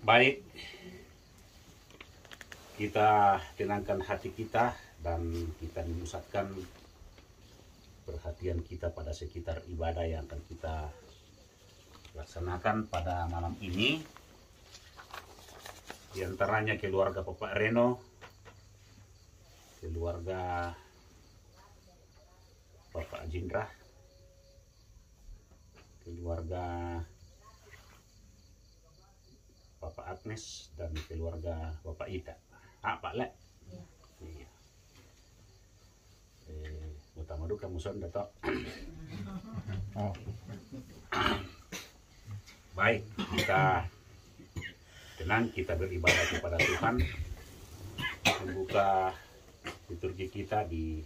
Baik, kita tenangkan hati kita dan kita memusatkan perhatian kita pada sekitar ibadah yang akan kita laksanakan pada malam ini. Di antaranya keluarga Bapak Reno, keluarga Bapak Jindra, keluarga Bapak Agnes, dan keluarga Bapak Ita. Pak Le. Iya. Utama duka muson dato. Baik, kita tenang, kita beribadah kepada Tuhan. Membuka liturgi kita di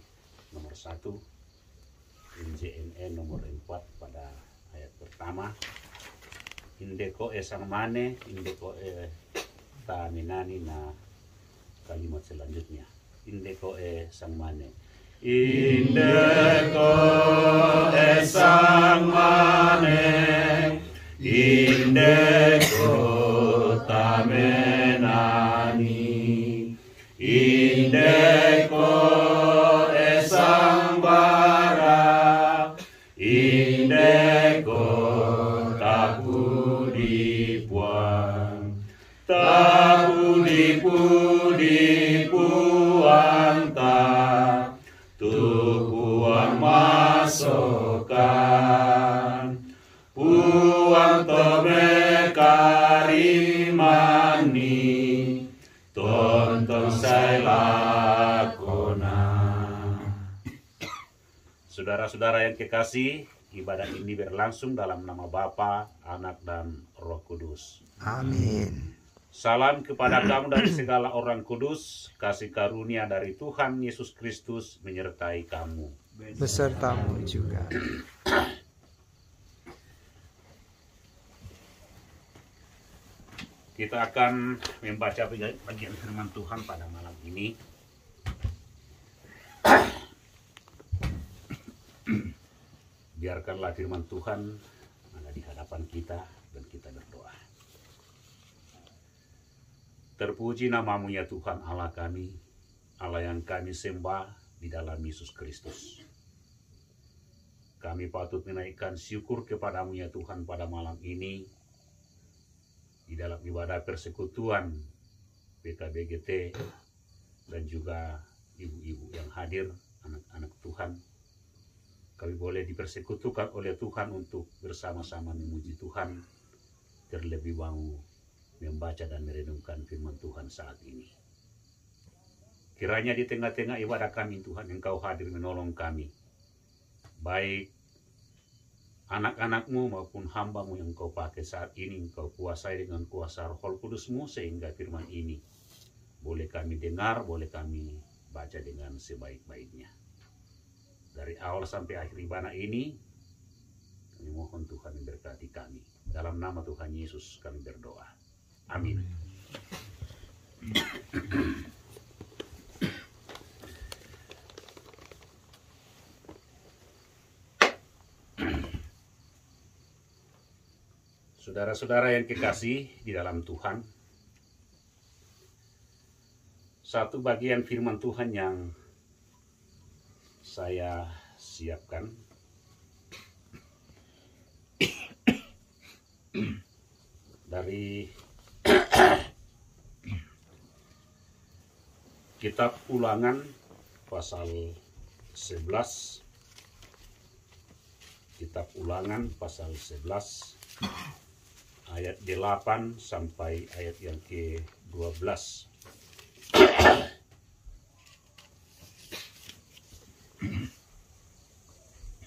nomor 1 NJNE nomor 4 pada ayat pertama. Indeko sang mane, indeko ta minani na kalimat selanjutnya. Indeko sang mane. Indeko sang mane, indeko ta menani, indeko sang bara, indeko Pudi puanta tupuan masokan puang tobe karimani tonton saya lakona. Saudara-saudara yang kekasih, ibadah ini berlangsung dalam nama Bapa, Anak, dan Roh Kudus. Amin. Salam kepada kamu dari segala orang kudus, kasih karunia dari Tuhan Yesus Kristus menyertai kamu. Besertamu juga. Kita akan membaca bagian firman Tuhan pada malam ini. Biarkanlah firman Tuhan ada di hadapan kita dan kita berdoa. Terpuji namamu ya Tuhan Allah kami, Allah yang kami sembah di dalam Yesus Kristus. Kami patut menaikkan syukur kepadamu ya Tuhan pada malam ini, di dalam ibadah persekutuan PKBGT dan juga ibu-ibu yang hadir, anak-anak Tuhan. Kami boleh dipersekutukan oleh Tuhan untuk bersama-sama memuji Tuhan, terlebih mau membaca dan merenungkan firman Tuhan saat ini. Kiranya di tengah-tengah ibadah kami Tuhan, Engkau hadir menolong kami, baik anak-anakmu maupun hambamu yang Engkau pakai saat ini. Engkau kuasai dengan kuasa Roh Kudus-Mu sehingga firman ini boleh kami dengar, boleh kami baca dengan sebaik-baiknya. Dari awal sampai akhir ibadah ini, kami mohon Tuhan memberkati kami. Dalam nama Tuhan Yesus kami berdoa. Amin. Saudara-saudara yang kekasih di dalam Tuhan, satu bagian firman Tuhan yang saya siapkan dari Kitab Ulangan pasal 11. Kitab Ulangan pasal 11 ayat 8 sampai ayat yang ke-12.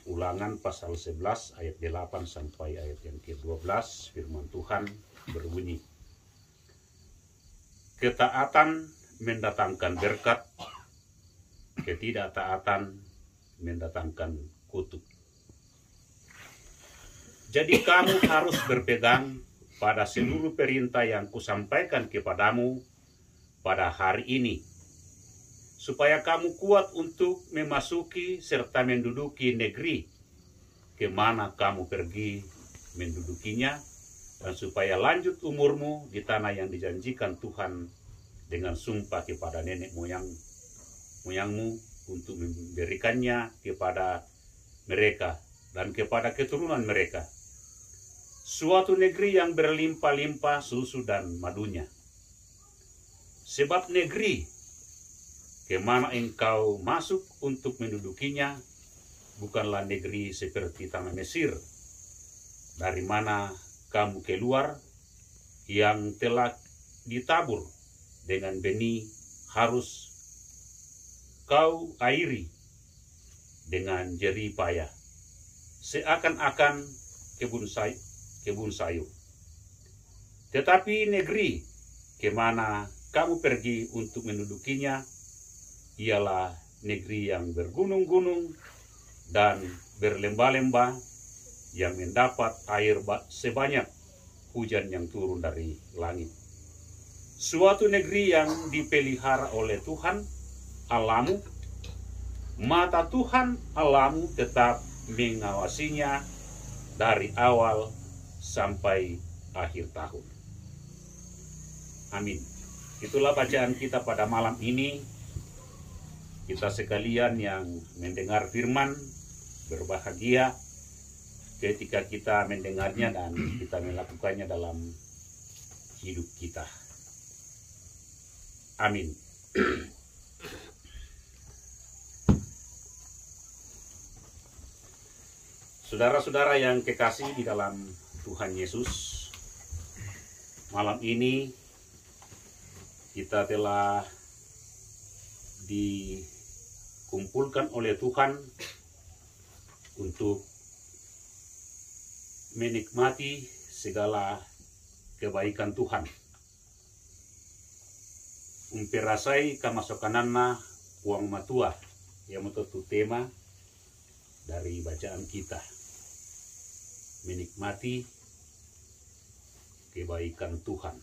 Ulangan pasal 11 ayat 8 sampai ayat yang ke-12, firman Tuhan berbunyi, ketaatan mendatangkan berkat, ketidaktaatan mendatangkan kutuk. Jadi kamu harus berpegang pada seluruh perintah yang kusampaikan kepadamu pada hari ini, supaya kamu kuat untuk memasuki serta menduduki negeri kemana kamu pergi mendudukinya, dan supaya lanjut umurmu di tanah yang dijanjikan Tuhan dengan sumpah kepada nenek moyangmu untuk memberikannya kepada mereka dan kepada keturunan mereka, suatu negeri yang berlimpah-limpah susu dan madunya. Sebab negeri kemana engkau masuk untuk mendudukinya bukanlah negeri seperti tanah Mesir, dari mana kamu keluar, yang telah ditabur dengan benih harus kau airi dengan jerih payah, seakan-akan kebun sayur. Tetapi negeri kemana kamu pergi untuk mendudukinya ialah negeri yang bergunung-gunung dan berlembah-lembah, yang mendapat air sebanyak hujan yang turun dari langit. Suatu negeri yang dipelihara oleh Tuhan Allahmu, mata Tuhan Allahmu tetap mengawasinya dari awal sampai akhir tahun. Amin. Itulah bacaan kita pada malam ini. Kita sekalian yang mendengar firman berbahagia ketika kita mendengarnya dan kita melakukannya dalam hidup kita. Amin. Saudara-saudara yang kekasih di dalam Tuhan Yesus, malam ini kita telah dikumpulkan oleh Tuhan untuk menikmati segala kebaikan Tuhan. Umperasai kamasokanana uang matua, yang menurut tema dari bacaan kita. Menikmati kebaikan Tuhan.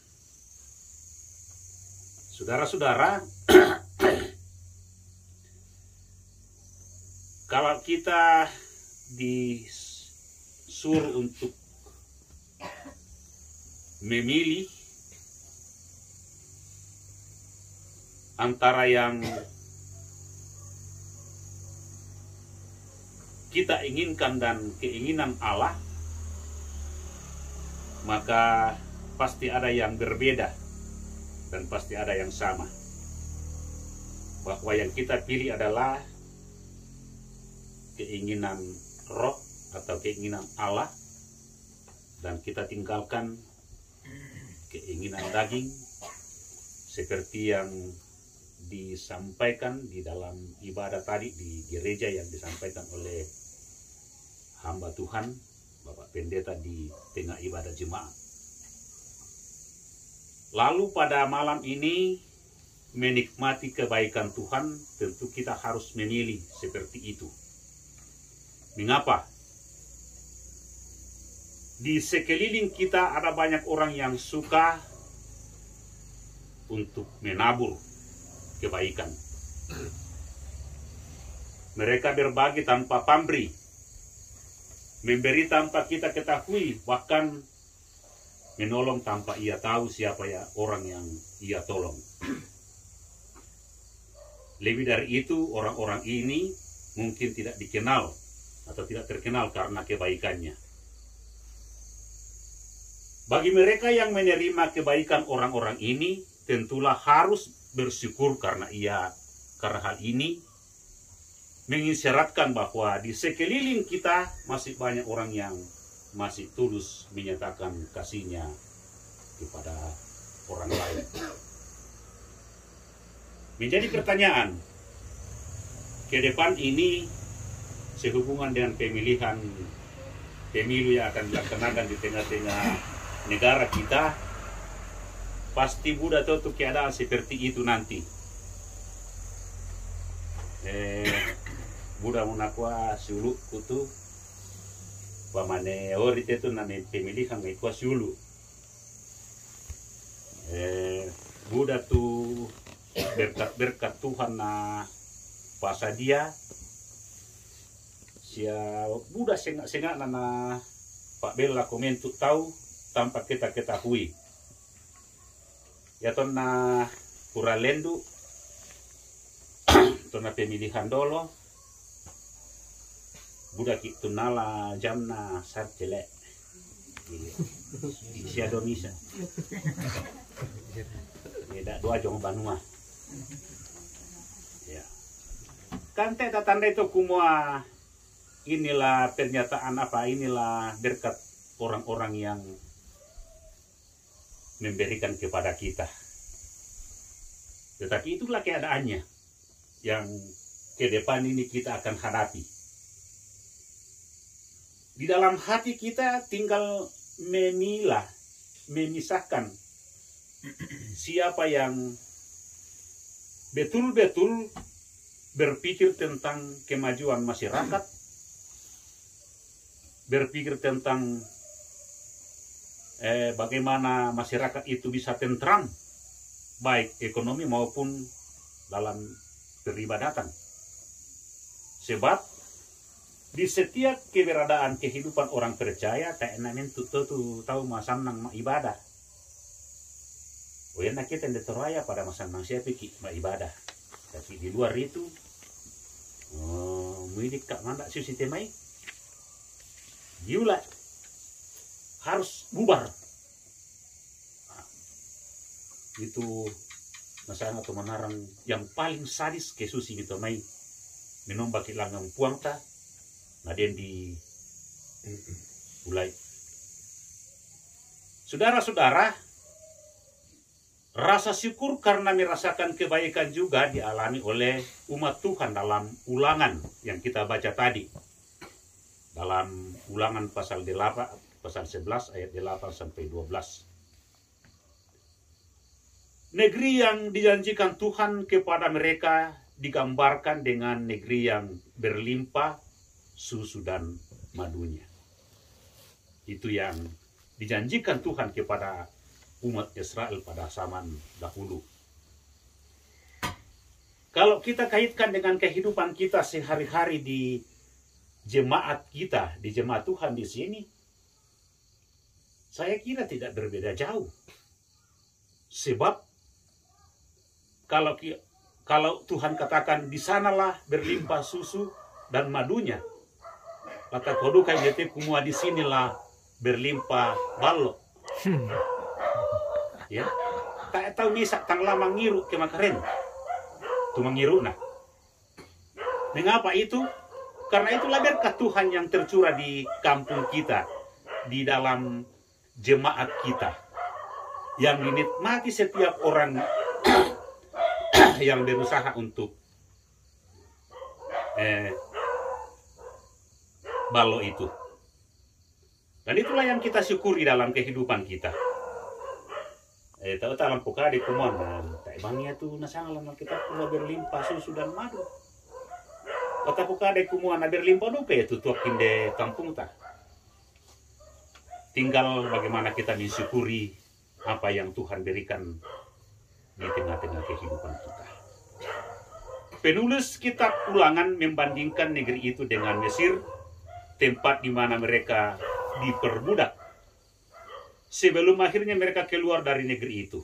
Saudara-saudara, kalau kita disuruh untuk memilih antara yang kita inginkan dan keinginan Allah, maka pasti ada yang berbeda dan pasti ada yang sama. Bahwa yang kita pilih adalah keinginan roh atau keinginan Allah, dan kita tinggalkan keinginan daging seperti yang disampaikan di dalam ibadah tadi di gereja yang disampaikan oleh hamba Tuhan Bapak Pendeta di tengah ibadah jemaat. Lalu pada malam ini menikmati kebaikan Tuhan, tentu kita harus memilih seperti itu. Mengapa? Di sekeliling kita ada banyak orang yang suka untuk menabur kebaikan. Mereka berbagi tanpa pamrih, memberi tanpa kita ketahui, bahkan menolong tanpa ia tahu siapa ya orang yang ia tolong. Lebih dari itu, orang-orang ini mungkin tidak dikenal atau tidak terkenal karena kebaikannya. Bagi mereka yang menerima kebaikan orang-orang ini, tentulah harus bersyukur karena hal ini mengisyaratkan bahwa di sekeliling kita masih banyak orang yang masih tulus menyatakan kasihnya kepada orang lain. Menjadi pertanyaan, ke depan ini sehubungan dengan pemilihan pemilu yang akan dilaksanakan di tengah-tengah negara kita, pasti Buddha tahu keadaan seperti itu nanti. Buddha menakwa sulu kutu pamane ori itu nane pemilihan mekwa sulu. Buddha tu berkat Tuhan na pasa dia sia Buddha sengak nana Pak Bella komentu tahu tanpa kita ketahui. Ya tonna Kuralendu, tonna pemilihan dolo, budak itu nala jamna sartele. Isia domisa. Beda dua jong banua. Ya. Kan tanda itu kumua inilah pernyataan apa, inilah berkat orang-orang yang memberikan kepada kita. Tetapi itulah keadaannya yang ke depan ini kita akan hadapi. Di dalam hati kita tinggal memilah, memisahkan siapa yang betul-betul berpikir tentang kemajuan masyarakat, berpikir tentang bagaimana masyarakat itu bisa tentram, baik ekonomi maupun dalam peribadatan. Sebab di setiap keberadaan kehidupan orang percaya, kayak namin tuh tahu masamnang ibadah. Oh ya nak kita teraya pada masamnang siapa ki ibadah. Tapi di luar itu, milik kak mandak susi temai, diulah harus bubar. Nah, itu masalah atau menarang yang paling sadis ke susi itu mai menombak langang puangta. Naden di mulai. Saudara-saudara, rasa syukur karena merasakan kebaikan juga dialami oleh umat Tuhan dalam ulangan yang kita baca tadi. Dalam ulangan pasal 8, pasal 11 ayat 8 sampai 12. Negeri yang dijanjikan Tuhan kepada mereka digambarkan dengan negeri yang berlimpah susu dan madunya. Itu yang dijanjikan Tuhan kepada umat Israel pada zaman dahulu. Kalau kita kaitkan dengan kehidupan kita sehari-hari di jemaat kita, di jemaat Tuhan di sini, saya kira tidak berbeda jauh. Sebab kalau Tuhan katakan di sanalah berlimpah susu dan madunya, kata kodu kayak gitu kumua di sinilah berlimpah balo. Ya, tak tahu bisa tang lama ngiru ke makaren. Tu mengiru nah. Mengapa itu? Karena itulah berkat Tuhan yang tercurah di kampung kita, di dalam jemaat kita, yang dinikmati setiap orang yang berusaha untuk balo itu. Dan itulah yang kita syukuri dalam kehidupan kita. Tahu dalam poka di kumonan, tak bangnya tu nasang lama kita pula berlimpah susu dan madu. Kata poka di kumonan berlimpah dupe itu tuak kinde kampung tak. Tinggal bagaimana kita mensyukuri apa yang Tuhan berikan di tengah-tengah kehidupan kita. Penulis kitab Ulangan membandingkan negeri itu dengan Mesir, tempat di mana mereka diperbudak sebelum akhirnya mereka keluar dari negeri itu.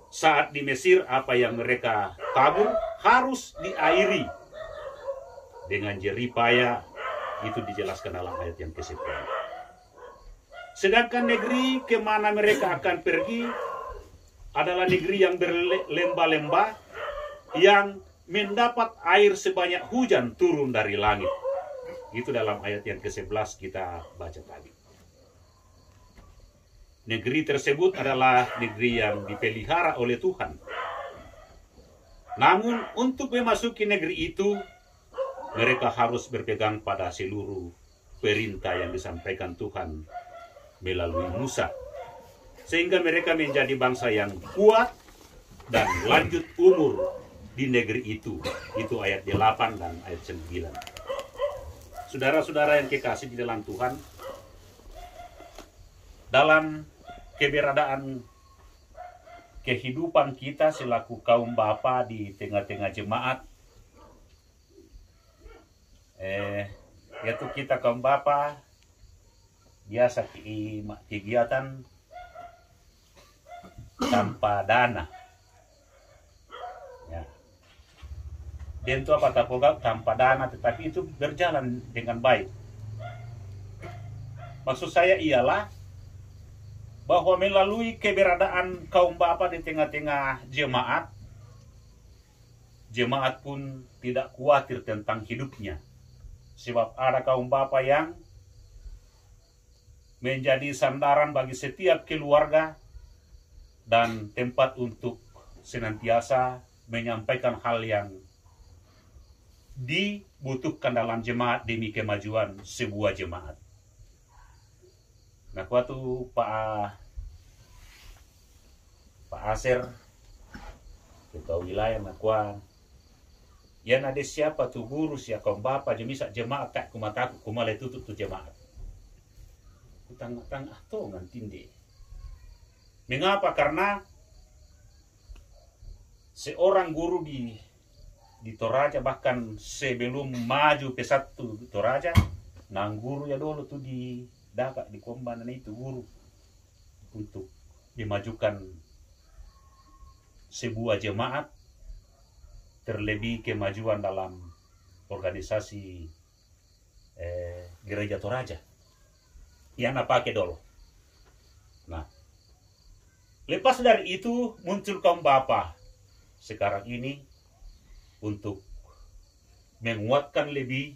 Saat di Mesir, apa yang mereka tabur harus diairi dengan jerih payah. Itu dijelaskan dalam ayat yang ke-10. Sedangkan negeri kemana mereka akan pergi adalah negeri yang berlembah-lembah, yang mendapat air sebanyak hujan turun dari langit. Itu dalam ayat yang ke-11 kita baca tadi. Negeri tersebut adalah negeri yang dipelihara oleh Tuhan. Namun untuk memasuki negeri itu, mereka harus berpegang pada seluruh perintah yang disampaikan Tuhan melalui Musa. Sehingga mereka menjadi bangsa yang kuat dan lanjut umur di negeri itu. Itu ayat 8 dan ayat 9. Saudara-saudara yang kekasih di dalam Tuhan, dalam keberadaan kehidupan kita selaku kaum bapa di tengah-tengah jemaat, yaitu kita kaum bapa biasa kegiatan tanpa dana. Ya. Dan itu apa tapoga tanpa dana, tetapi itu berjalan dengan baik. Maksud saya ialah bahwa melalui keberadaan kaum bapa di tengah-tengah jemaat, jemaat pun tidak khawatir tentang hidupnya. Sebab ada kaum bapa yang menjadi sandaran bagi setiap keluarga dan tempat untuk senantiasa menyampaikan hal yang dibutuhkan dalam jemaat demi kemajuan sebuah jemaat. Nah, waktu Pak Aser ketua wilayah nakuan, ya nade siapa tu guru siya kaum bapa jemisa jemaat tak kumataku kumale tutup tu jemaat. Utang to ngantinde. Mengapa? Karena seorang guru di Toraja, bahkan sebelum maju P1 Toraja, nang guru ya dulu tuh di Daka di Kombanan itu guru untuk memajukan sebuah jemaat, terlebih kemajuan dalam organisasi gereja Toraja. Yang pakai dulu. Nah, lepas dari itu muncul kaum bapa sekarang ini untuk menguatkan lebih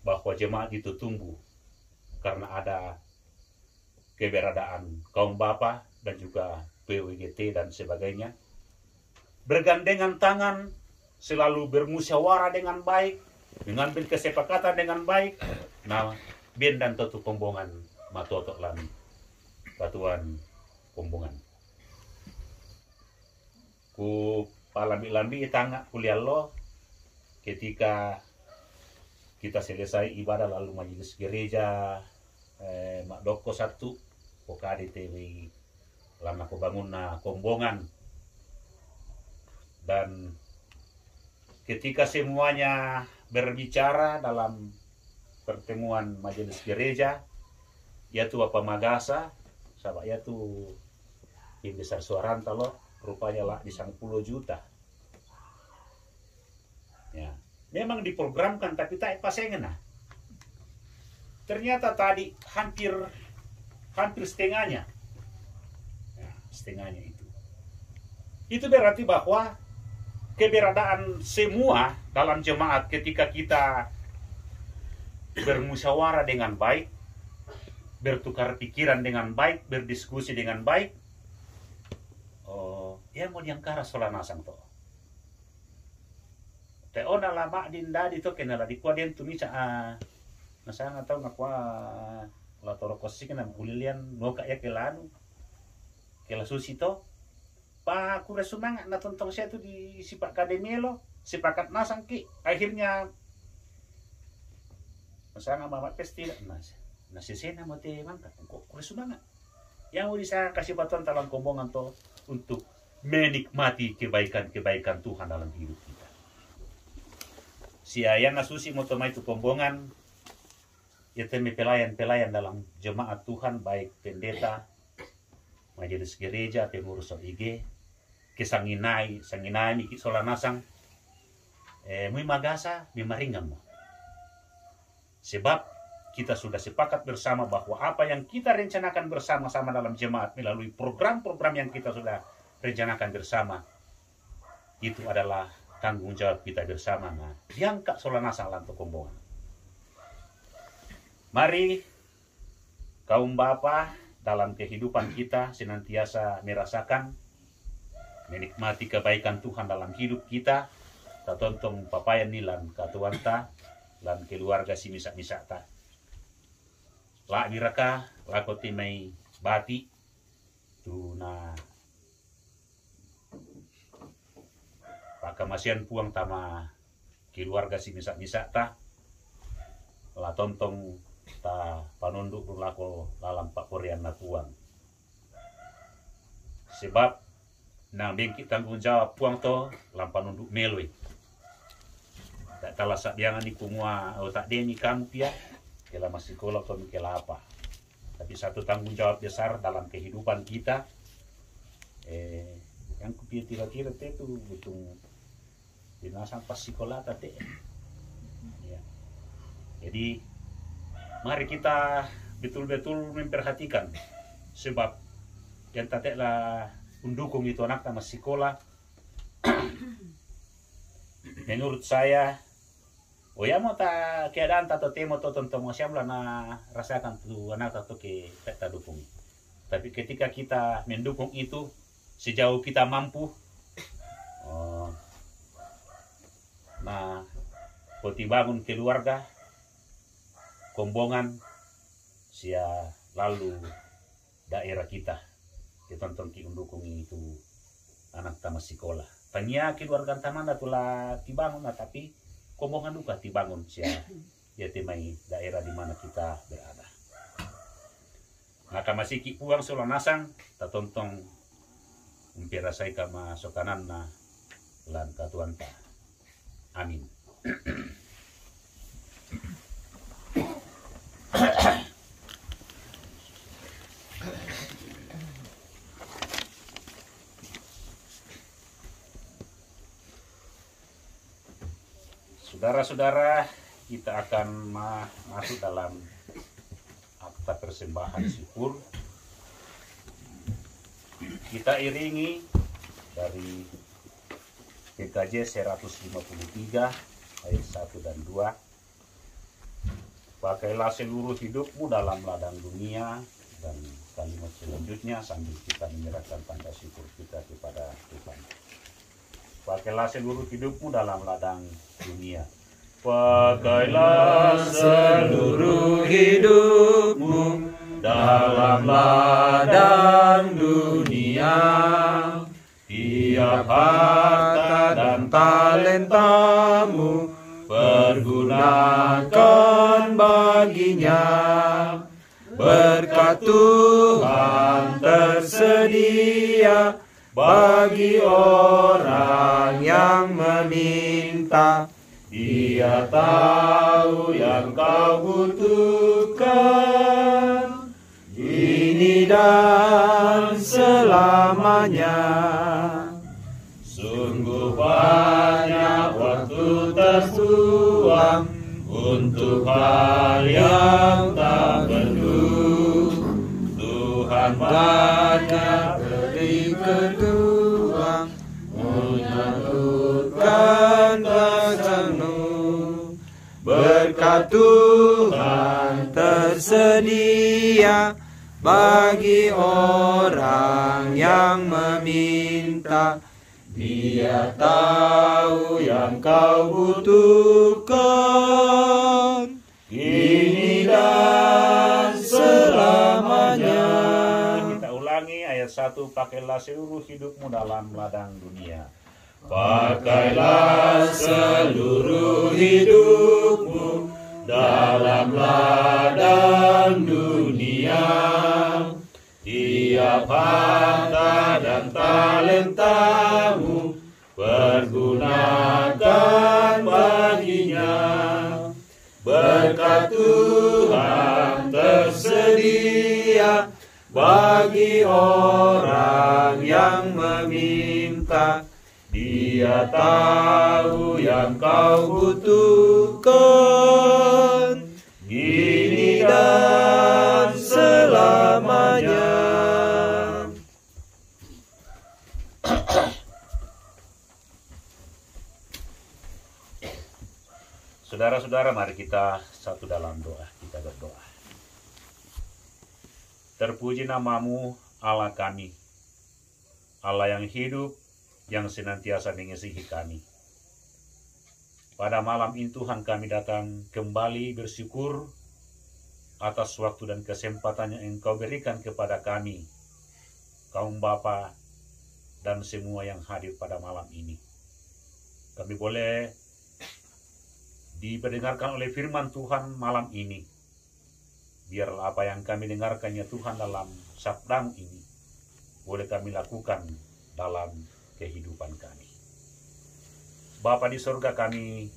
bahwa jemaat itu tumbuh karena ada keberadaan kaum bapa dan juga PWGT dan sebagainya. Bergandengan tangan, selalu bermusyawarah dengan baik, mengambil kesepakatan dengan baik. Nah, ben dan tutu kombongan matotok lan batuan kombongan. Ku palambi-lambi tangga kuliah lo ketika kita selesai ibadah lalu majelis gereja Mak Doko 1 pokadi TV lama aku bangun na kombongan, dan ketika semuanya berbicara dalam pertemuan majelis gereja, yaitu apa Magasa sabak yaitu tim besar Suaranta lo rupanya lah di 10 juta ya. Memang diprogramkan tapi tak pasengan. Ternyata tadi hampir setengahnya. Ya, setengahnya itu. Itu berarti bahwa keberadaan semua dalam jemaat ketika kita bermusyawarah dengan baik, bertukar pikiran dengan baik, berdiskusi dengan baik, ya mau diangkara solanasang to. Teona lama dinda dito kenala di kwa den tumi sa nasanga taw na kwa la toro kosi kana bulilian no ka ya kelanu kela susi to pa kura sumanga na tontong siya to di sipak kademelo sipakat nasang ki akhirnya nasanga mama pestila nasisena mo te mangka ko kura sumanga yang bisa kasih batuan dalam kombongan to untuk menikmati kebaikan Tuhan dalam hidup kita. Si ayah nasusi motomai itu kombongan, ya temi pelayan dalam jemaat Tuhan, baik pendeta, majelis gereja, pengurus OIG, kesanginai miki solanasang, mui magasa, mimaringam mo. Sebab kita sudah sepakat bersama bahwa apa yang kita rencanakan bersama-sama dalam jemaat melalui program-program yang kita sudah rencanakan bersama, itu adalah tanggung jawab kita bersama. Nah, diangkat solanasang lanto kombongan. Mari kaum bapa dalam kehidupan kita senantiasa merasakan, menikmati kebaikan Tuhan dalam hidup kita. Tatontong papayan nilan katuanta lan keluarga si misa-misa ta. La diraka lakoti may bati tu na pakamasian puang tama keluarga si misa-misa ta la tontong ta panunduk lako dalam pakorian na puang. Sebab nang bingkit tanggung jawab puang to lam panunduk meloi. Tak talasak biangan ni kumua o tak deni kamu pia kela masih kolok to kela apa. tapi satu tanggung jawab besar dalam kehidupan kita. Yang kira-kira itu butuh binasang pas sekolah tadi. Ya. Jadi mari kita betul-betul memperhatikan, sebab yang tadi lah mendukung itu anak masih sekolah. Menurut saya, ya mau tak keadaan atau temo atau tonton siapa lah na rasakan tuh anak atau kita dukung. Tapi ketika kita mendukung itu sejauh kita mampu, nah, poti bangun keluarga, kombongan, sia lalu daerah kita tonton ki mendukung itu anak tamas sekolah. Tanya keluarga tamanda tulah dibangun, tapi kombongan duka dibangun sia ya temai daerah di mana kita berada. Maka masih ki uang sulang nasang, ta tontong umpirasai kama sokanan na lan katuan ta. Amin. Saudara-saudara, kita akan masuk dalam akta persembahan syukur. Kita iringi dari PKJ 153 ayat 1 dan 2. Pakailah seluruh hidupmu dalam ladang dunia, dan kalimat selanjutnya sambil kita menyerahkan tanda syukur kita kepada Tuhan. Pakailah seluruh hidupmu dalam ladang dunia. Pakailah seluruh hidupmu dalam ladang dunia. Tiap harta dan talentamu pergunakan baginya. Berkat Tuhan tersedia bagi orang yang meminta. Dia tahu yang kau butuhkan, ini dan selamanya. Sungguh banyak waktu terbuang untuk hal yang tak perlu. Tuhan banyak beri ketuang, menyalurkan padamu. Berkat Tuhan tersedia bagi orang yang meminta. Dia tahu yang kau butuhkan, kini dan selamanya. Kita ulangi ayat 1, pakailah seluruh hidupmu dalam ladang dunia. Pakailah seluruh hidupmu dalam ladang dunia. Tiap harta dan talentamu pergunakan baginya. Berkat Tuhan tersedia bagi orang yang meminta. Dia tahu yang kau butuhkan, kini dan selamanya. Saudara-saudara, mari kita satu dalam doa. Kita berdoa. Terpuji namamu, Allah kami, Allah yang hidup, yang senantiasa mengasihi kami. Pada malam ini Tuhan, kami datang kembali bersyukur atas waktu dan kesempatan yang Engkau berikan kepada kami, kaum Bapa dan semua yang hadir pada malam ini. Kami boleh diperdengarkan oleh firman Tuhan malam ini. Biarlah apa yang kami dengarkan ya Tuhan dalam sabda ini boleh kami lakukan dalam kehidupan kami. Bapa di surga, kami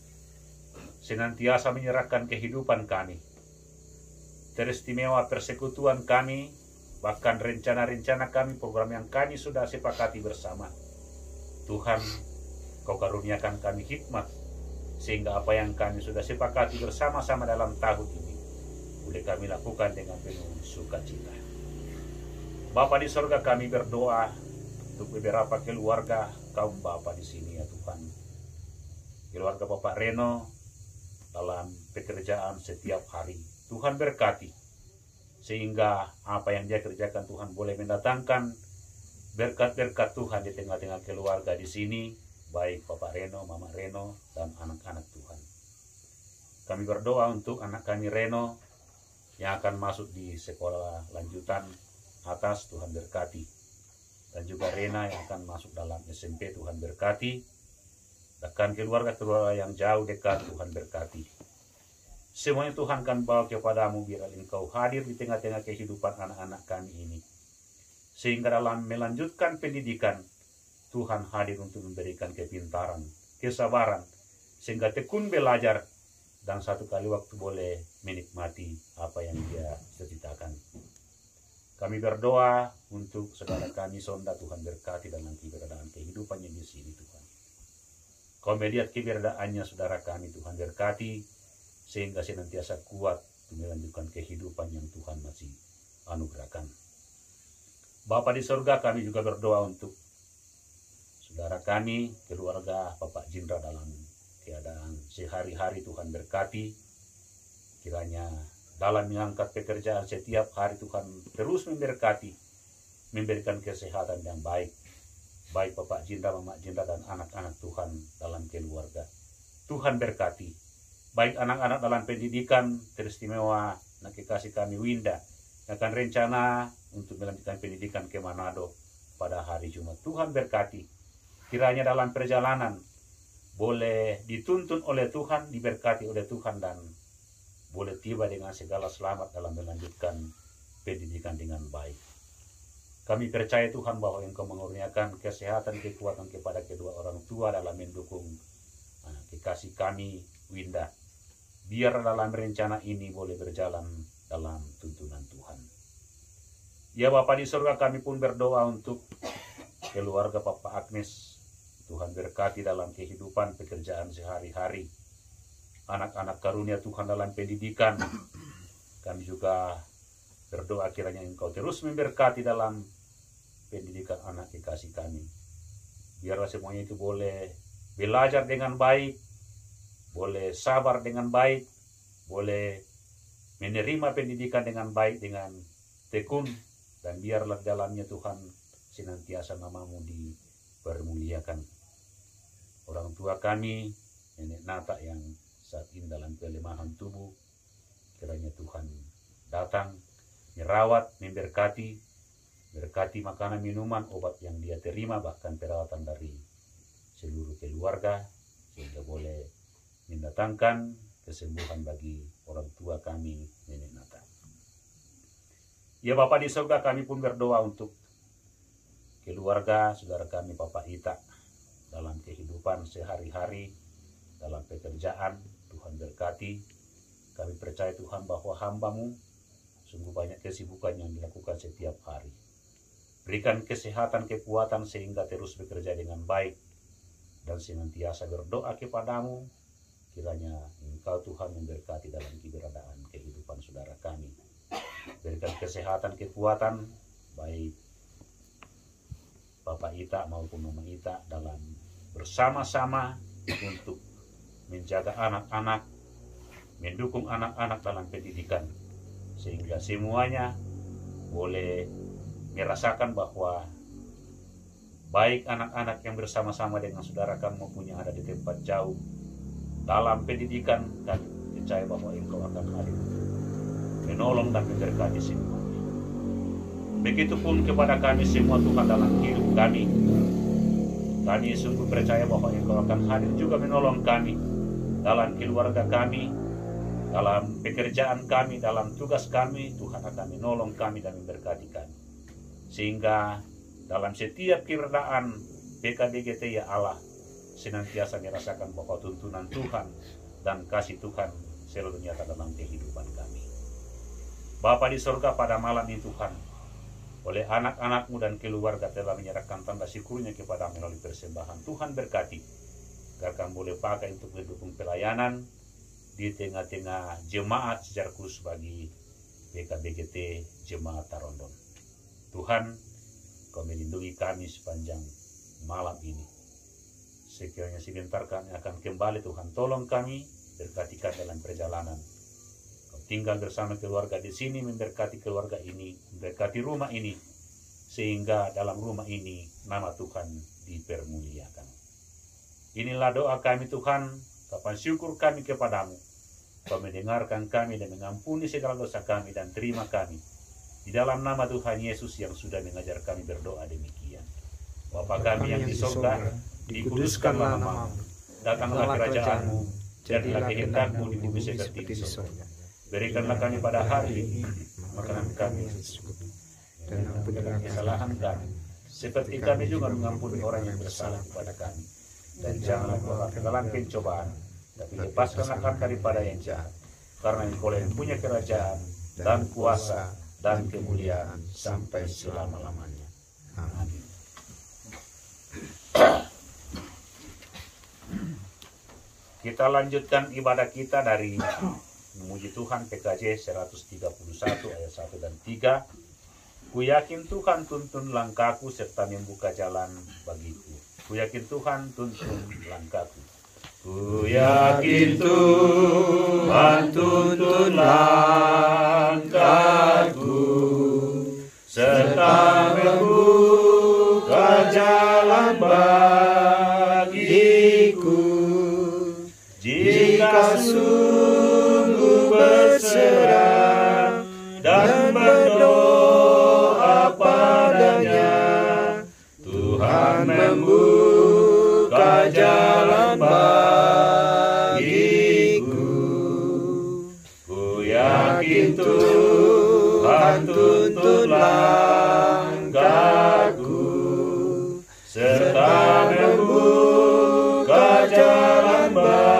senantiasa menyerahkan kehidupan kami. teristimewa persekutuan kami, bahkan rencana-rencana kami, program yang kami sudah sepakati bersama. Tuhan, Kau karuniakan kami hikmat, sehingga apa yang kami sudah sepakati bersama-sama dalam tahun ini, boleh kami lakukan dengan penuh sukacita. Bapa di sorga, kami berdoa untuk beberapa keluarga kaum Bapa di sini ya Tuhan. Keluarga Bapak Reno dalam pekerjaan setiap hari, Tuhan berkati, sehingga apa yang dia kerjakan Tuhan boleh mendatangkan berkat-berkat Tuhan di tengah-tengah keluarga di sini, baik Bapak Reno, Mama Reno, dan anak-anak Tuhan. Kami berdoa untuk anak kami Reno yang akan masuk di sekolah lanjutan atas, Tuhan berkati. Dan juga Rena yang akan masuk dalam SMP, Tuhan berkati. Bahkan keluarga-keluarga yang jauh dekat, Tuhan berkati. Semuanya Tuhan akan bawa kepadamu biar Engkau hadir di tengah-tengah kehidupan anak-anak kami ini. Sehingga dalam melanjutkan pendidikan, Tuhan hadir untuk memberikan kepintaran, kesabaran, sehingga tekun belajar, dan satu kali waktu boleh menikmati apa yang dia cita-citakan. Kami berdoa untuk saudara kami Sonda, Tuhan berkati dalam keberadaan kehidupannya di sini Tuhan. Kau melihat keberadaannya saudara kami, Tuhan berkati, sehingga senantiasa kuat untuk melanjutkan kehidupan yang Tuhan masih anugerahkan. Bapa di surga, kami juga berdoa untuk saudara kami, keluarga Bapak Jindra dalam keadaan sehari-hari, Tuhan berkati. Kiranya dalam mengangkat pekerjaan setiap hari, Tuhan terus memberkati, memberikan kesehatan yang baik. Baik Bapak Jindra, Mama Jindra, dan anak-anak Tuhan dalam keluarga. Tuhan berkati. Baik anak-anak dalam pendidikan, teristimewa anak kekasih kami Winda, yang akan rencana untuk melanjutkan pendidikan ke Manado pada hari Jumat. Tuhan berkati. Kiranya dalam perjalanan boleh dituntun oleh Tuhan, diberkati oleh Tuhan, dan boleh tiba dengan segala selamat dalam melanjutkan pendidikan dengan baik. Kami percaya Tuhan bahwa Engkau mengurniakan kesehatan, kekuatan kepada kedua orang tua dalam mendukung kekasih kami Winda. Biar dalam rencana ini boleh berjalan dalam tuntunan Tuhan. Ya Bapa di surga, kami pun berdoa untuk keluarga Papa Agnes. Tuhan berkati dalam kehidupan pekerjaan sehari-hari. Anak-anak karunia Tuhan dalam pendidikan. Kami juga berdoa kiranya Engkau terus memberkati dalam pendidikan anak kekasih kami. Biarlah semuanya itu boleh belajar dengan baik, boleh sabar dengan baik, boleh menerima pendidikan dengan baik, dengan tekun, dan biarlah dalamnya Tuhan senantiasa namamu dipermuliakan. Orang tua kami, Nenek Nata yang saat ini dalam kelemahan tubuh, kiranya Tuhan datang, merawat, memberkati, berkati makanan, minuman, obat yang dia terima, bahkan perawatan dari seluruh keluarga, sehingga boleh mendatangkan kesembuhan bagi orang tua kami, Nenek Nata. Ya Bapa di surga, kami pun berdoa untuk keluarga, saudara kami Bapak Ita, dalam kehidupan sehari-hari, dalam pekerjaan. Tuhan berkati. Kami percaya Tuhan bahwa hamba-Mu sungguh banyak kesibukan yang dilakukan setiap hari. Berikan kesehatan, kekuatan, sehingga terus bekerja dengan baik, dan senantiasa berdoa kepada-Mu, kiranya Engkau Tuhan memberkati dalam keberadaan kehidupan saudara kami. Berikan kesehatan, kekuatan, baik Bapak Ita maupun Mama Ita dalam bersama-sama untuk menjaga anak-anak, mendukung anak-anak dalam pendidikan, sehingga semuanya boleh merasakan bahwa baik anak-anak yang bersama-sama dengan saudara kamu maupun yang ada di tempat jauh dalam pendidikan, dan percaya bahwa Engkau akan hadir menolong dan memberkati semuanya. Begitupun kepada kami semua Tuhan dalam hidup kami. Kami sungguh percaya bahwa Engkau akan hadir juga menolong kami dalam keluarga kami, dalam pekerjaan kami, dalam tugas kami. Tuhan akan menolong kami dan memberkati kami. Sehingga dalam setiap keberadaan PKBGT ya Allah, senantiasa merasakan bahwa tuntunan Tuhan dan kasih Tuhan selalu nyata dalam kehidupan kami. Bapa di sorga, pada malam ini Tuhan, oleh anak-anakmu dan keluarga telah menyerahkan tanda syukurnya kepada melalui persembahan. Tuhan berkati, agar kami boleh pakai untuk mendukung pelayanan di tengah-tengah jemaat secara khusus bagi PKBGT Jemaat Tarondon. Tuhan, Kau melindungi kami sepanjang malam ini. Sekiranya sebentar kami akan kembali, Tuhan tolong kami, berkati kami dalam perjalanan. Kau tinggal bersama keluarga di sini, memberkati keluarga ini, memberkati rumah ini, sehingga dalam rumah ini nama Tuhan dipermuliakan. Inilah doa kami Tuhan, kapan syukur kami kepadamu. Kau mendengarkan kami dan mengampuni segala dosa kami dan terima kami. Di dalam nama Tuhan Yesus yang sudah mengajar kami berdoa demikian. Bapa kami yang di surga, dikuduskanlah namamu. Datanglah kerajaan-Mu, jadilah kehendak-Mu di bumi seperti di surga. Berikanlah kami pada hari ini makanan kami yang secukupnya, dan ampunilah kesalahan kami, seperti kami juga mengampuni orang yang bersalah kepada kami. Dan janganlah bawa ke dalam pencobaan, tapi lepaskanlah kami daripada yang jahat. Karena Engkau yang punya kerajaan dan kuasa dan kemuliaan sampai selama-lamanya. Amin. Kita lanjutkan ibadah kita dari memuji Tuhan PKJ 131 ayat 1 dan 3. Ku yakin Tuhan tuntun langkahku serta membuka jalan bagiku. Ku yakin Tuhan tuntun langkahku. Ku yakin Tuhan tuntun langkahku serta membuka jalan bagiku. Jika sungguh berserah dan berdoa padanya, Tuhan membuka jalan bagiku. Ku yakin Tuhan tuntun langkahku serta membuka jalan bagiku.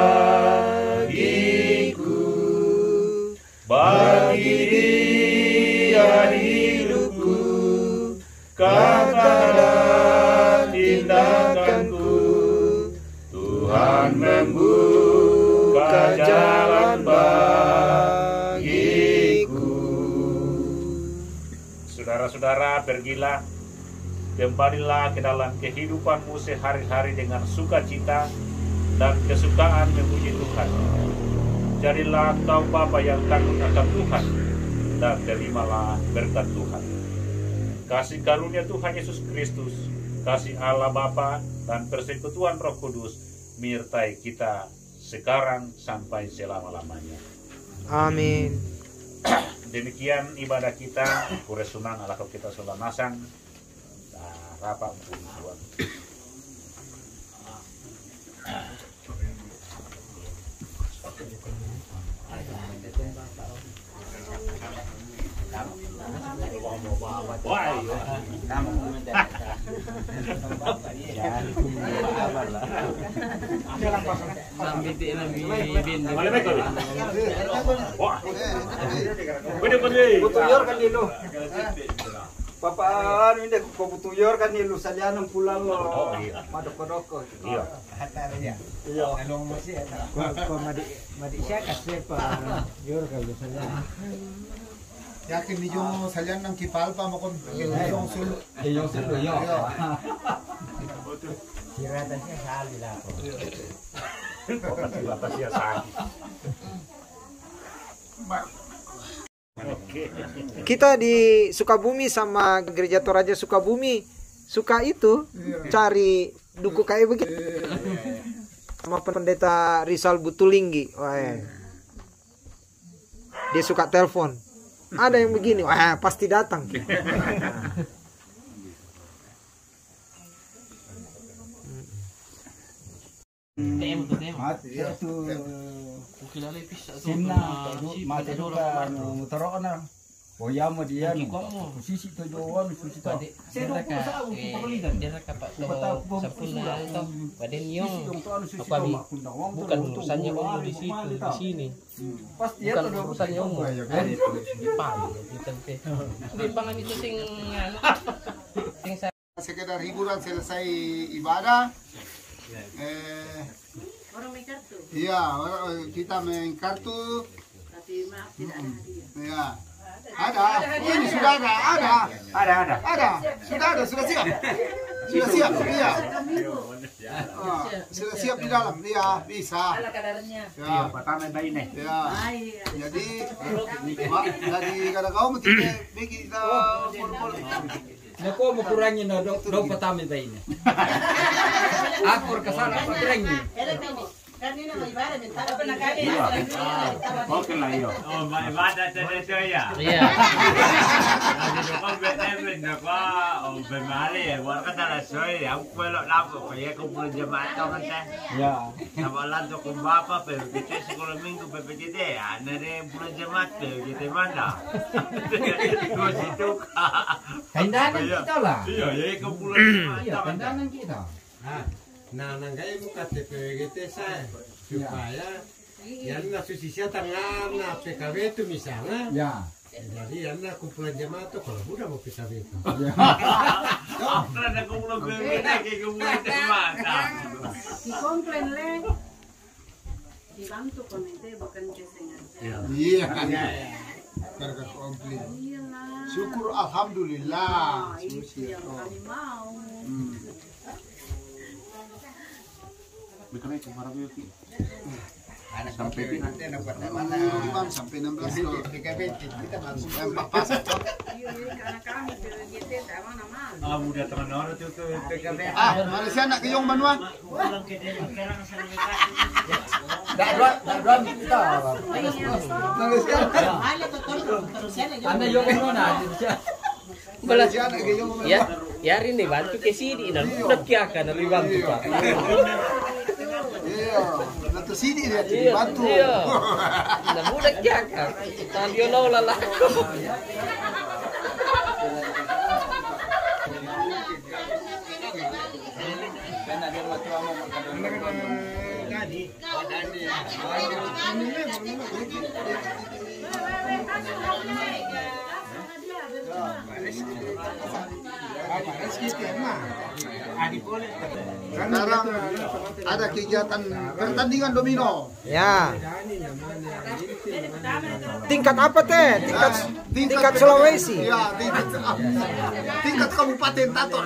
Bagi dia hidupku, kata dan tindakanku, Tuhan membuka jalan bagiku. Saudara-saudara, pergilah, kembalilah ke dalam kehidupanmu sehari-hari dengan sukacita dan kesukaan memuji Tuhan. Jadilah engkau Bapa yang takut akan Tuhan, dan terimalah berkat Tuhan. Kasih karunia Tuhan Yesus Kristus, kasih Allah Bapa dan persekutuan Roh Kudus menyertai kita sekarang sampai selama-lamanya. Amin. Demikian ibadah kita, kuresunang ala kita sudah masang. Rapat pun Tuhan. Papaan ini kau butuyur kan ni lu saja nang pulang lo. Madok-madok. Iya. Iya. Kau madi siya kasi pa yor kalau saja. Yakin ni yung salyan ng kipal pa mo kon yung sul. Yung sulu yo. Siratan siya sa alila ko. Bapak siya sakit. Kita di Sukabumi sama Gereja Toraja Sukabumi suka itu cari duku kayak begitu. Sama Pendeta Rizal Butulinggi. Wah, dia suka telepon. Ada yang begini, wah pasti datang. Simna, mati duka mutoro na. Poyamo dia Kikomo. posisi to jowan susi to. Dia raka Pak Toho Sampurna itu. Badan yung bukan urusannya Om di situ, di sini. Pasti Bukan urusannya Om. Di Palu gitu. Di pangan itu sing Sekedar hiburan selesai ibadah. Orang main kartu. Iya, kita main kartu. Tapi maaf tidak ada hadiah. Ya. Ada. Ini sudah ada. Sudah siap. Sudah siap, iya. Sudah siap di dalam, iya, bisa. Ala kadarnya. Ya, Pertama bayi nih. ya. Ai. Jadi, dari kada kau mesti kita pol-pol. Nako mo kurangi na do patami tayo ini. Akur kasana kurangi. Kanina may ibadah din tao pinakali. Oke lah iyo. Oh, ibadah itu ya. Iya. Jadi kau betul nak bermali ya. Buat kata lah soy, aku pelok lapo, kaya kau pulang jemaat kau nanti. Ya. Sama lanto kau bapa, PPT sekolah minggu PPT ya. Nade pulang jemaat PPT mana? Kau situ kah? Kandanan kita lah. Iya, ya kau pulang jemaat. Iya, kandanan kita. Nah, nanggay mo KTP saya supaya yan na susisya tangan na PKB itu misalnya. Ya. Jadi yan na kumpulan jemaah itu kalau mudah mau PKB itu. Karena kau pulang PPT, kau pulang jemaat. Dikomplain le. Dibantu komite bukan kesengan. Iya. Karena komplain. Iyalah. Syukur alhamdulillah. Itu yang kami mau. Bikin cuma ragu yuk. Sampai nanti dapat mana sampai 16 loh. PKB kita langsung pas. Iya, karena kami PGT tak mana-mana. Ah, mudah teman-teman itu PKB. Malaysia nak ke Yong Banua. Pulang ke dalam sekarang Dak dua kita. Malaysia. Anda yung mana? Balas ya ini bantu ke sini dan udah kiakan dari bantu Pak. Iya, nanti sini dia dibantu. Iya. Nah, udah kiakan. Tadi lo lah. Sekarang ada kegiatan pertandingan domino. Ya. Tingkat apa teh? Tingkat Sulawesi. Iya, tingkat kabupaten Tato.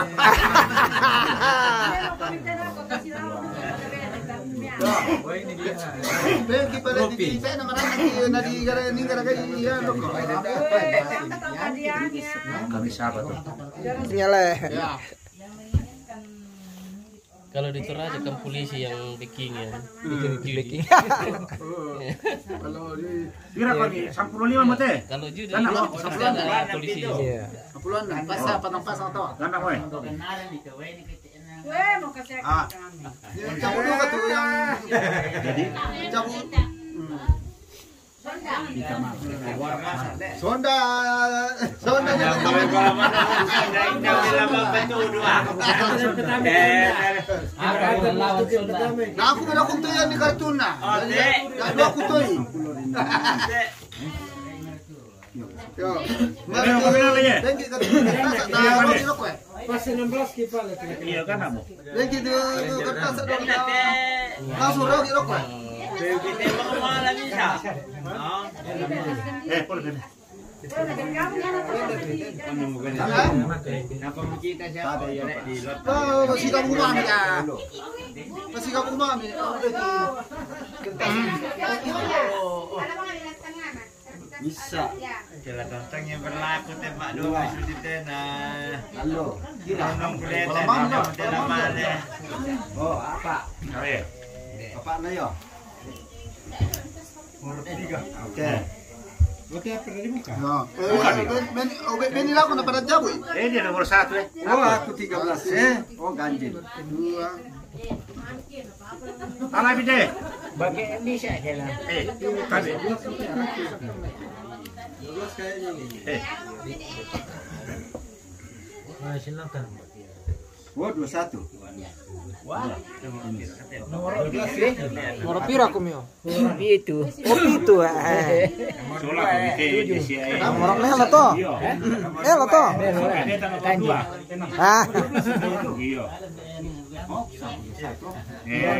Pergi pada di saya nama na di gara-gara iya loh. Kami sahabat. Nyale. Ya. Kalau di Toraja kan polisi yang backingnya. Baking. Kalau di Kira kami 95 mate. Kalau judi Kan apa? pasti ada polisi. Iya. puluhan pasang atau. Gantang we. Weh, mau kasih kami. Cabut dulu tuh yang Jadi cabut. Sonda Nah aku kena kuntuy yan di kartun na. Lalu aku tuh. Yo, lagi kartun. Pas 16 kita lah. iya kan amo. Lagi di kertas dong. Langsung lagi rok. PPT mau malah bisa. Boleh kan. Kenapa kita siapa ya di lot? Oh, masih kamu mami ya. Masih kamu mami. Bisa. Jalan tentang yang berlaku tembak dua suci tenah. Halo. Nong kelihatan dalam mana? Oh, apa? Oh iya. Apa na yo? Oke. Oke, apa dari muka? No. Ben ako na para jabo. Dia nomor 1 ya. Oh, aku 13. Oh, ganjil. Dua. Tanah bide. Bagi Indonesia jalan. Tadi. 12 kayaknya nih. Nah, silakan. Oh, 21. Nomor pira aku mio? Itu. Oh itu Soalnya komite DCI. Nomor melo to. Melo to. Pendeta nomor 2. Ah. Iya.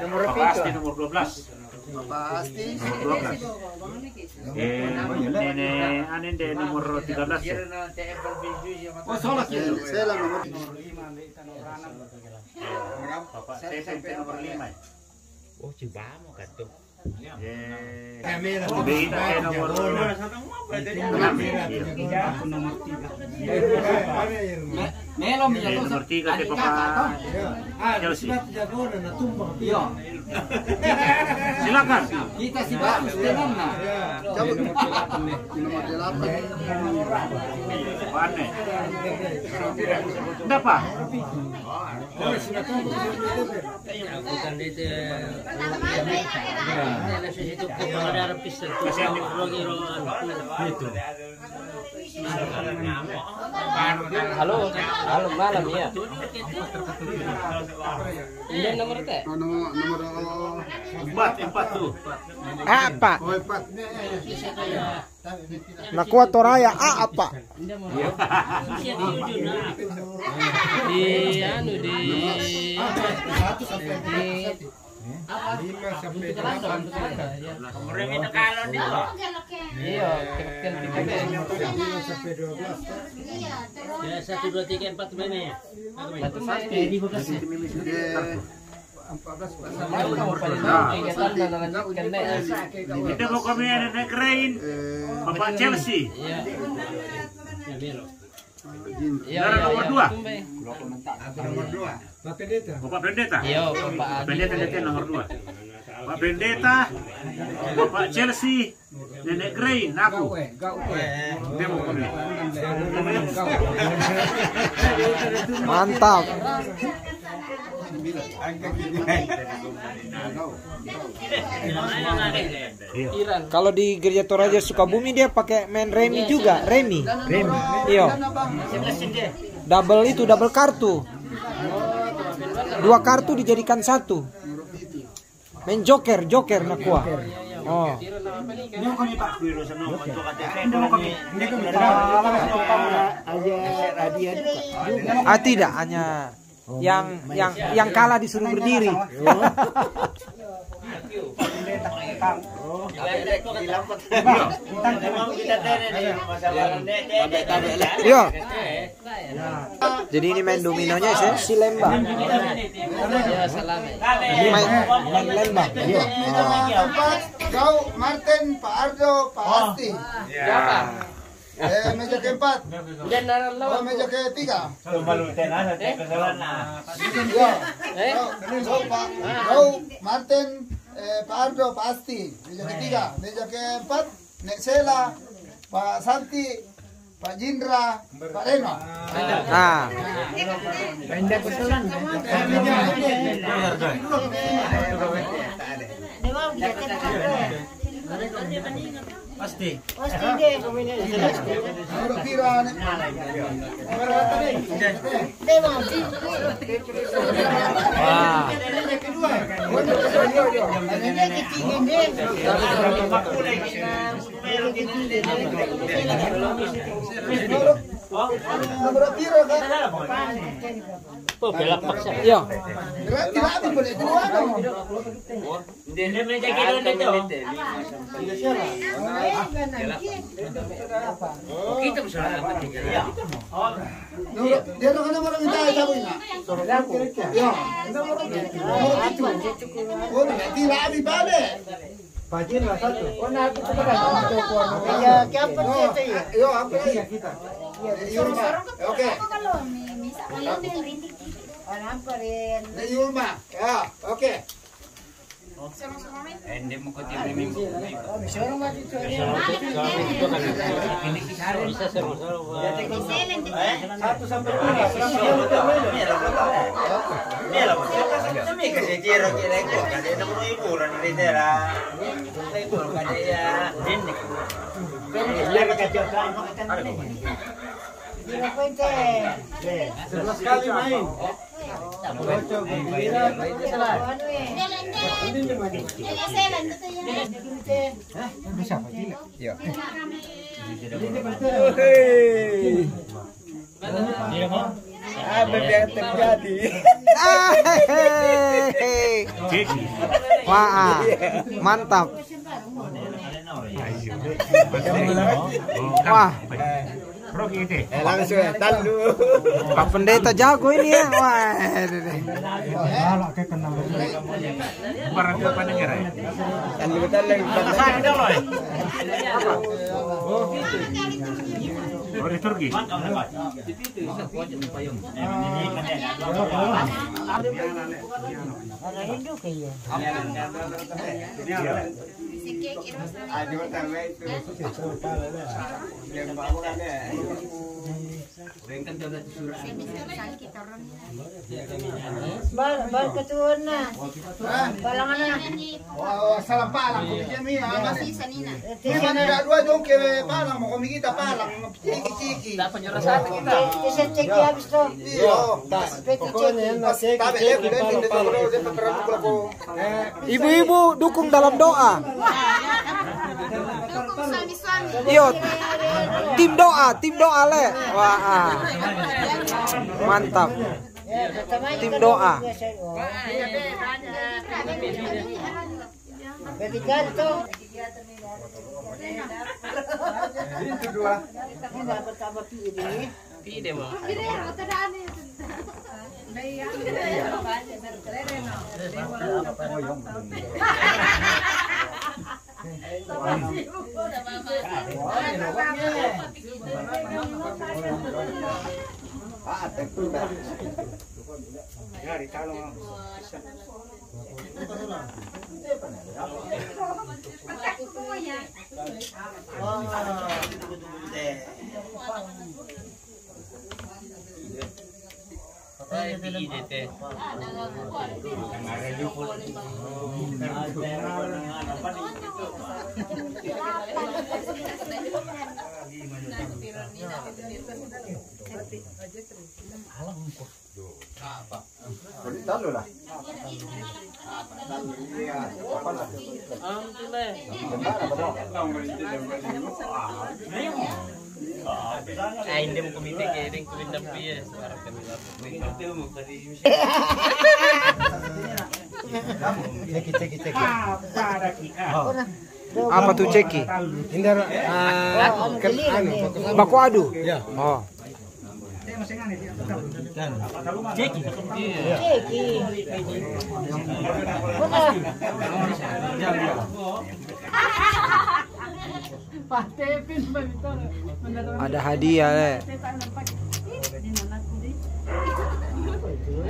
Nomor Pasti nomor 12. Pasti. Nomor 12. Nenek ane de nomor 13 ya. Oh, salah gitu. Saya nomor Bapak TPP nomor 5. Oh, Cibamo kan tuh. Beda nomor 3. Melo Nomor 3 te Papa Chelsea. Silakan. Kita si bagus tenan nah. cabut. Nomor 8. Pane. Kenapa? Bukan itu. Itu ada pistol tuh. Itu. Halo malam ya. Ini nomor teh. Nomor 4 tuh. Apa? Oh, 4. Nakua Toraya apa? Di anu di 5 sampai 8. Remina kalon itu. Iya, kan 5 sampai 12. ya 1 2 3 4 meme ya. Di Bekasi. 14. Kita mau kami ada keren. Bapak Chelsea. Iya. Ya Melo. Saudara nomor 2. Nomor 2. Pak Pendeta. Bapak Pendeta. Iya, Bapak Pendeta DT nomor 2. Pak Pendeta, Bapak Chelsea, Nenek Grey, aku. Demo kami. Mantap. Kalau di Gereja Toraja Sukabumi dia pakai main remi juga, remi. Iya. Double kartu. 2 kartu dijadikan 1. Main joker nakua. Oh. Tidak, hanya yang kalah disuruh berdiri. Yo. Jadi ini main dominonya si lembang. Main lembang. Kau Martin, Pak Ardo, Pak Asti. Meja keempat. Oh, meja ketiga. Kau Martin, Pak Ardo, Pak Asti. Meja ketiga. Meja keempat, Nek Sela, Pak Santi, Pak Jindra, Pak Reno. Nah. Pasti. Oh, belak paksa. Iya. Tidak boleh dua dong. Dia meja kilo itu. Kita bisa dapat 3. Dia orang orang kita tahu enggak? Ya. Nomor itu. Oh, tidak habis balik. Pajin lah 1. Oh, nah itu kan. Ya, siapa itu ya? Yo, apa kita? Oke. Yulma. Ya, oke. Hindi mo ko tiyo minggu. Bisa seru-seru. Satu sampai dua. Mira, kami kasi tiro kira ko. Kasi na mo iburan ni tira. Sa ibur kasi ya. Hindi. Biar kacau kan. Sebelas kali main. Wah, mantap. Wah, Langsung tandu. Pak Pendeta jago ini ya. Wah, Barang apa negara? Tandu talang. Orang Turki. Bal ketuan na. Balangan na. Salam palang kami masih sanina. Mana ada dua dong ke palang mau kami kita palang ciki-ciki. Dapat juara satu kita. Bisa cek habis tuh. Pokoknya enak cek. ibu-ibu dukung dalam doa. Dukung suami-suami. Iyo, tim doa le. Wah, mantap. Tim doa. Ketiga tuh. Itu dua. Ini dapat tambah pilih. Pide mo. Hindi mo kumite kaya rin kumindang piya. Parang kanila. Ceki. Apa tuh ceki? Indar Baku adu. Ya. Oh. Ceki. Ada hadiah le.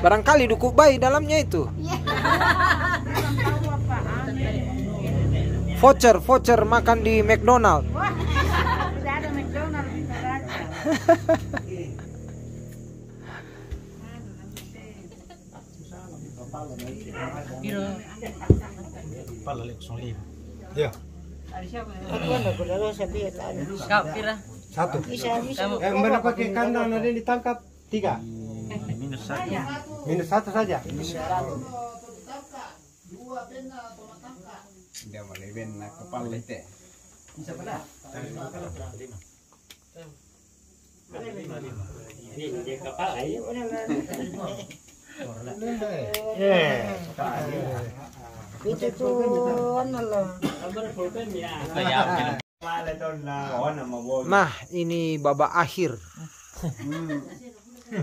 Barangkali duku bayi dalamnya itu. Voucher makan di McDonald. Tidak ada McDonald. Ya. Kau kira? Satu. Bisa. Mana pakai kandang ada yang ditangkap? 3. Minus satu saja. Dia malibin na kepala itu. Itu tuh loh. Nah, ini babak akhir.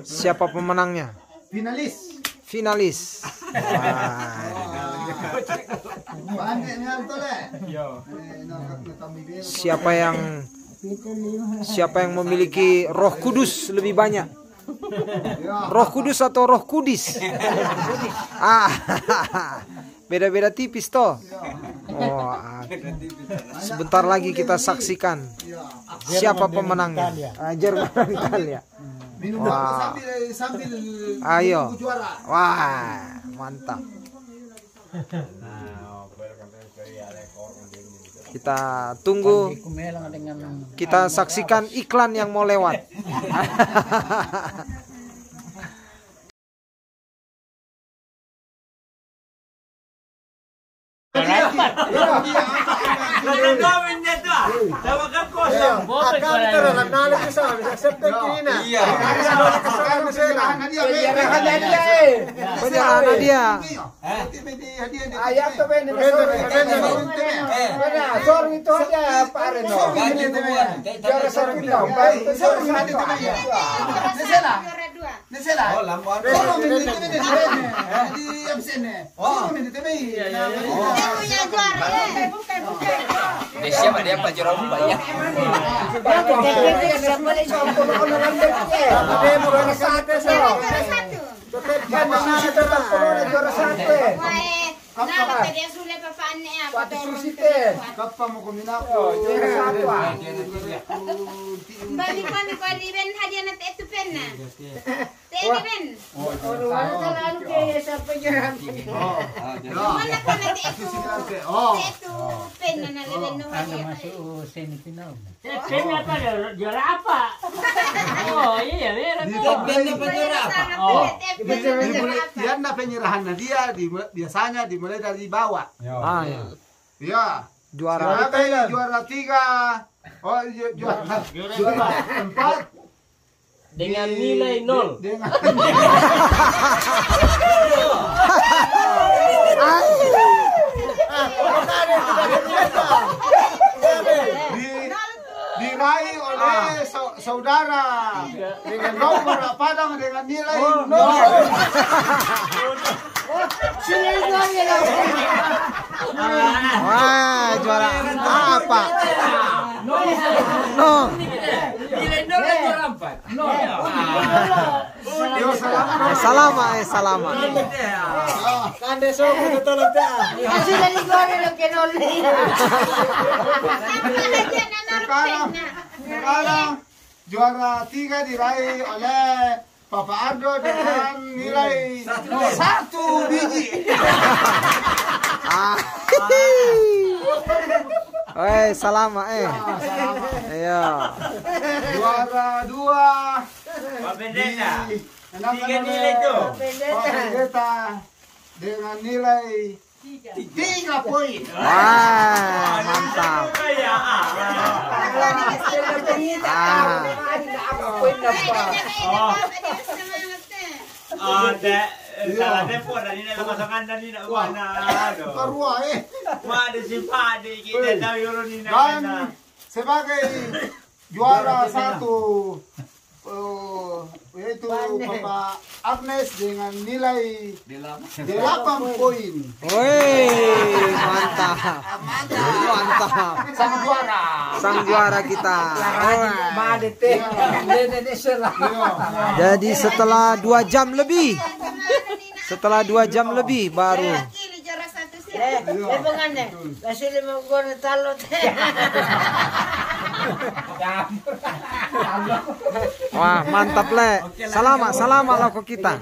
Siapa pemenangnya? Finalis. Siapa yang memiliki Roh Kudus lebih banyak? Roh Kudus atau Roh Kudis? Beda-beda tipis toh. Oh, sebentar lagi kita saksikan siapa pemenangnya. Jerman dan Italia. Minum Wah. sambil Ayo. tunggu juara. Wah, mantap. Kita tunggu. Kita saksikan iklan yang mau lewat. Penyerahan dia. Siapa dia Pak Jerome banyak. Semifinal. Juara apa? Oh iya, Karena penyerahan dia biasanya dimulai dari bawah. Ya. Juara. Juara 3. Oh, juara 4 Dengan nilai 0. dengan diraih oleh saudara dengan nomor Padang dengan nilai 0. Wah, juara apa? No. Nilai 0 dan juara 4. Salama. Sekarang juara 3 diraih oleh Papa Ardo dengan nilai 1 biji. Salama. Ayo. Juara 2 Pak Pendeta. menangkan 3 nilai itu. Pak Pendeta dengan nilai 3 poin. Wah, mantap. Salah tempo dan ini kemasangan dan ini nak mana. Karua Ada si Pak kita tahu yoro ni dan sebagai juara 1 yaitu Papa Agnes dengan nilai 8 poin. Woi, mantap. Sang juara kita. Jadi setelah 2 jam lebih. Baru. Wah, mantap le. Salama lah kok kita.